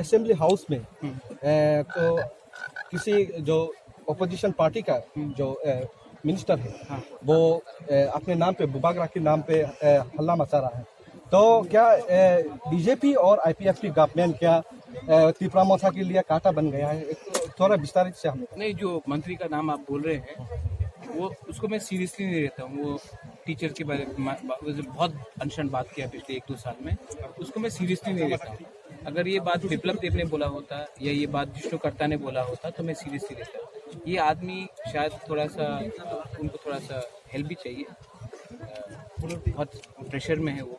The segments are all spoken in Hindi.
असेंबली हाउस में तो किसी जो अपोजिशन पार्टी का जो मिनिस्टर है वो अपने नाम पे बुबागरा के नाम पे हल्ला मचा रहा है। तो क्या बीजेपी और आईपीएफ की गवर्नमेंट क्या त्रिपुरा मोथा के लिए कांटा बन गया है? थोड़ा विस्तारित से हम नहीं, जो मंत्री का नाम आप बोल रहे हैं वो उसको मैं सीरियसली नहीं लेता हूँ। वो टीचर के बारे में बहुत अनशन बात किया पिछले 1-2 साल में, उसको मैं सीरियसली नहीं लेता हूँ। अगर ये बात बिप्लब देव ने बोला होता या ये बात विष्णुकर्ता ने बोला होता तो मैं सीरियसली लेता। ये आदमी शायद थोड़ा सा उनको थोड़ा सा हेल्प भी चाहिए, बहुत प्रेशर में है वो,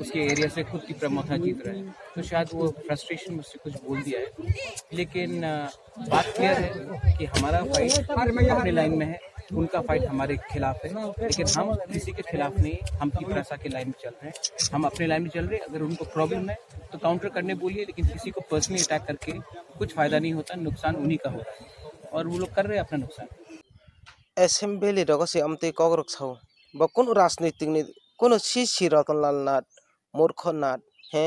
उसके एरिया से खुद त्रिपुरा मोथा जीत रहा है तो शायद वो फ्रस्ट्रेशन में उससे कुछ बोल दिया है। लेकिन बात क्लियर है कि हमारा फाइट अपने लाइन में है, उनका फाइट हमारे खिलाफ है, लेकिन हम किसी के खिलाफ नहीं, हम त्रिपुरा के लाइन में चल रहे हैं, हम अपने लाइन में चल रहे हैं। अगर उनको प्रॉब्लम है तो काउंटर करने बोलिए, लेकिन किसी को पर्सनली अटैक करके कुछ फायदा नहीं होता, नुकसान उन्हीं का हो रहा है और वो लोग कर रहे हैं अपना नुकसान। एसेम्बली रगसे अमते कगरक छाव बकुन राजनीतिक नि कोनो सी रतनलाल नाथ मूर्ख नाथ हे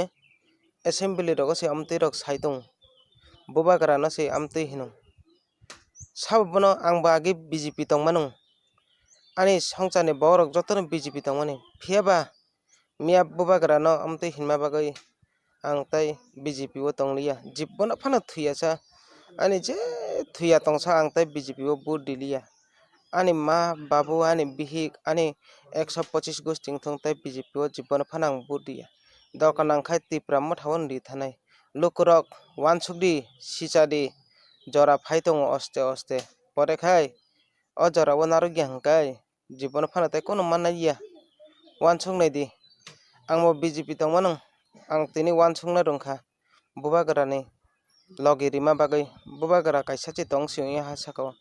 एसेम्बली रगसे अमते रक साइतों बुबागरा नसे अमते हिनो सब बनो आंग बागे बीजेपी तंगमानो आनी संचाने बरक जतन बीजेपी तंगमाने फियाबा मिया बुबागरा न अमते हिनमा बागै आं तै बीजेपी वो तंगलिया जिब्बन फाना थुयासा आनी जे थुया तंगसा आं तै बीजेपी वो बुट दिलिया आनी माँ बाबू आनी बिहिक आनी 125 गोष्ठी थंगताय बीजेपी वो जिब्बन फाना आं बुट दिया दरकार नांखाय त्रिपुरा मथावन दी थानाय लुकुरक वानसुकदी सिचादी जरा फाइतों अस्ते अस्ते परे खाय अ जरा वो नारुग्या हंकाय जिब्बन फाना तै कोनो माननाया वानसुक नै दी आंबो बीजेपी तंगमानो आं तिनी वानसुकना रंखा बुबागरानि लगे रिमा बागै बुबागरा कायसाचे तंगसियो हासाखौ